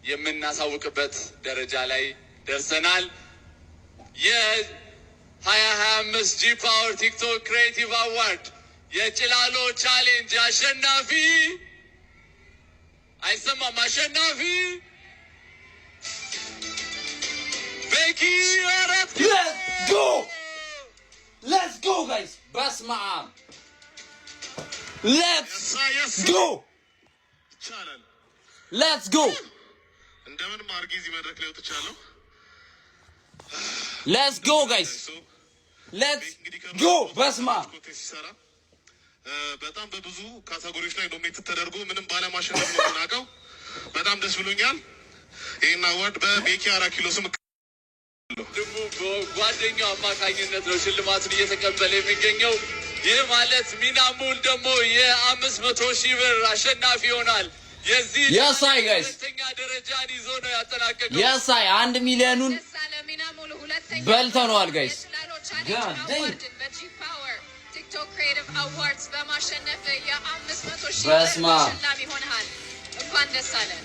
የምናሳውቅበት ደረጃ ላይ ደርሰናል። የ2025 ጂ ፓወር ቲክቶክ ክሬቲቭ አዋርድ የጭላሎ ቻሌንጅ አሸናፊ አይሰማም፣ አሸናፊ ቤኪ አራት። Let's go guys. በስመ አብ Let's go. Let's go. እንደምን ማርጊ እዚህ መድረክ ላይ ወጥቻለሁ። Let's go guys. Let's go. በስመ አብ በጣም በብዙ ካቴጎሪዎች ላይ ኖሚኔት ተደርጎ ምንም ባለማሸነፍ ነው የምናውቀው። በጣም ደስ ብሎኛል። ይሄን አዋርድ በቤኪ 4 ኪሎ ስም ደግሞ በጓደኛው አማካኝነት ነው ሽልማቱን እየተቀበለ የሚገኘው። ይህ ማለት ሚናሙል ደግሞ የ500,000 ብር አሸናፊ ይሆናል። የዚህ የሳይ ጋይስ ሁለተኛ ደረጃን ይዞ ነው ያጠናቀቀው። የሳይ 1 ሚሊዮኑን በልተነዋል ጋይስ። ቲክቶክ ክሬቲቭ አዋርድስ በማሸነፍ የ500,000 በስመ አብ ሽልማት ይሆናል። እንኳን ደስ አለን።